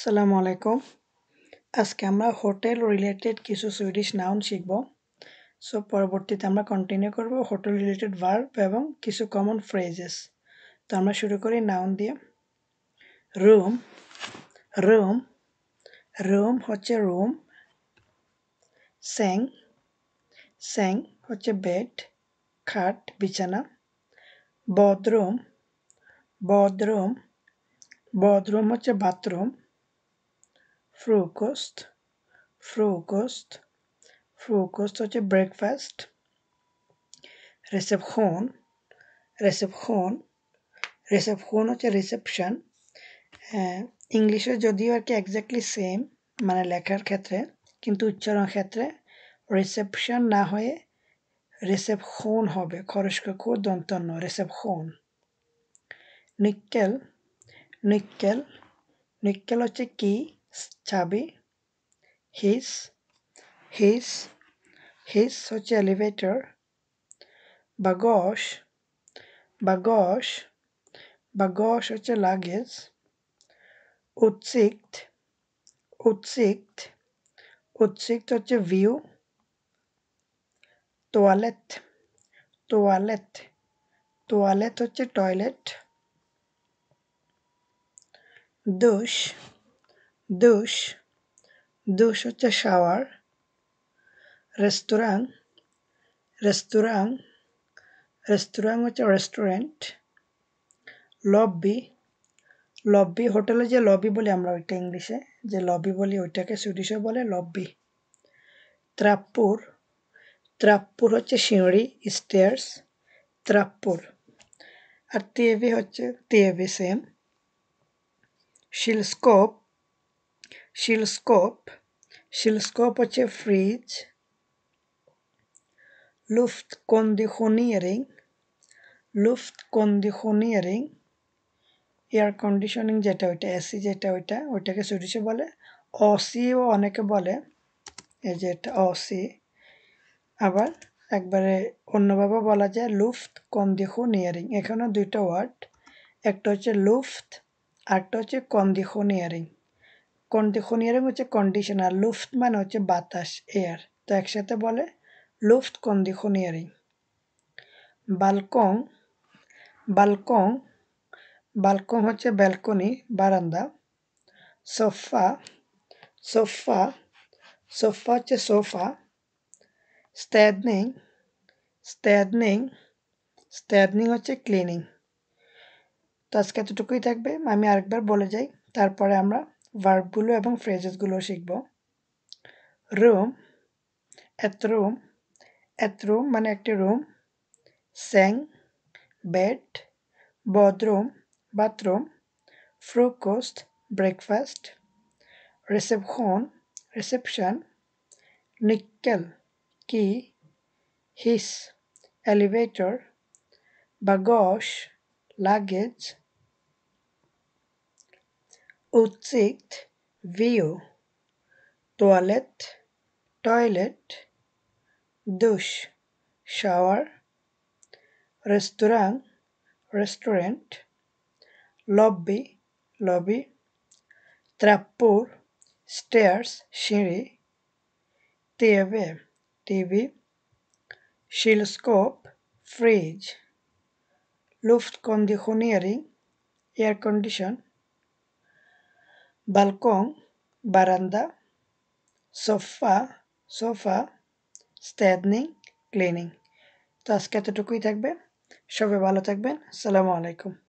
আসসালামু আলাইকুম। আজকে আমরা হোটেল রিলেটেড কিছু সুইডিশ নাউন শিখব। সো পরবর্তীতে আমরা কন্টিনিউ করব হোটেল রিলেটেড ভার্ব এবং কিছু কমন ফ্রেজেস। তো আমরা শুরু করি নাউন দিয়ে। রুম, রুম, রুম হচ্ছে রুম। স্যাং, স্যাং হচ্ছে বেড, খাট, বিছানা। বদরুম, বদরুম, বদরুম হচ্ছে বাথরুম। ফ্রুকোস্ট, ফ্রুকোস্ট, ফ্রুকোস্ট হচ্ছে ব্রেকফাস্ট। রিসেপশন, রিসেপশন, রিসেপশন হচ্ছে রিসেপশন। ইংলিশে যদিও আর কি এক্স্যাক্টলি সেম মানে লেখার ক্ষেত্রে, কিন্তু উচ্চারণ ক্ষেত্রে রিসেপশন না হয়ে রিসেপশন হবে, খরস্ক খো দন্তন্য রিসেপশন। নিক্কেল, নিক্কেল, নিক্কেল হচ্ছে কি, চাবি। হিস, হিস, হিস হচ্ছে এলিভেটর। বাগস, বাগস, বাগস হচ্ছে লাগেজ। উৎসিক্ত, উৎসিক্ত, উৎসিক্ত হচ্ছে ভিউ। তোয়ালেট, তোয়ালেট, তোয়ালেট হচ্ছে টয়লেট। দুশ, দুশ, দুশ হচ্ছে শাওয়ার। রেস্তোরাঁ, রেস্তোরাঁ, রেস্তোরাঁ হচ্ছে রেস্টুরেন্ট। লবি, লবি হোটেলে যে লবি বলি আমরা, ওইটা ইংলিশে যে লবি বলি ওইটাকে সুইডিশে বলে লবি। ত্রাপ্পুর, ত্রাপ্পুর হচ্ছে সিঁড়ি, স্টেয়ার্স, ত্রাপ্পুর। আর টিভি হচ্ছে টিভি সেম। শিলস্কোপ, শিলস্কোপ, শিলস্কোপ হচ্ছে ফ্রিজ। লুফট কন্ডিশনিয়ারিং, লুফট কন্ডিশনিয়ারিং এয়ার কন্ডিশনিং যেটা ওইটা, এসি যেটা ওইটা, ওইটাকে সুইডিশে বলে অসিও অনেকে বলে, এই যে এটা অসি। আবার একবারে অন্যভাবে বলা যায় লুফট কন্ডিশনিয়ারিং। এখানে দুইটা ওয়ার্ড, একটা হচ্ছে লুফট আরটা হচ্ছে কন্ডিশনিয়ারিং। কন্ডিশনিয়ারিং হচ্ছে কন্ডিশন আর লুফট মানে হচ্ছে বাতাস, এয়ার, তো একসাথে বলে লুফট কন্ডিশনিয়ারিং। বালকং, বালকং, বালকং হচ্ছে ব্যালকনি, বারান্দা। সোফা, সোফা, সোফা হচ্ছে সোফা। স্ট্যাডনিং, স্ট্যাডনিং, স্ট্যাডনিং হচ্ছে ক্লিনিং। তো আজকে এতটুকুই থাকবে, আমি আরেকবার বলে যাই, তারপরে আমরা ভার্বগুলো এবং ফ্রেজেসগুলো শিখব। রুম, এত রুম, এত রুম মানে একটি রুম। স্যাং, বেড। বদরুম, বাথরুম। ফ্রুকোস্ট, ব্রেকফাস্ট। Reception, reception. নিক্কেল, কি। হিস, এলিভেটর। বাগস, লাগেজ। উৎসিক্ত, ভিউ। তোয়ালেট, টয়লেট। দুশ, শাওয়ার। রেস্তোরাঁ, রেস্টুরেন্ট। Lobby, lobby. ত্রাপ্পুর, স্টেয়ার্স, সিঁড়ি। TV, TV. শিলস্কোপ, ফ্রিজ। লুফট কন্ডিশনিয়ারিং, এয়ার কন্ডিশন। বালকং, বারান্দা। Sofa, sofa. স্ট্যাডনিং, ক্লিনিং। তো আজকে এতটুকুই থাকবে, সবাই ভালো থাকবেন। আসসালামু আলাইকুম।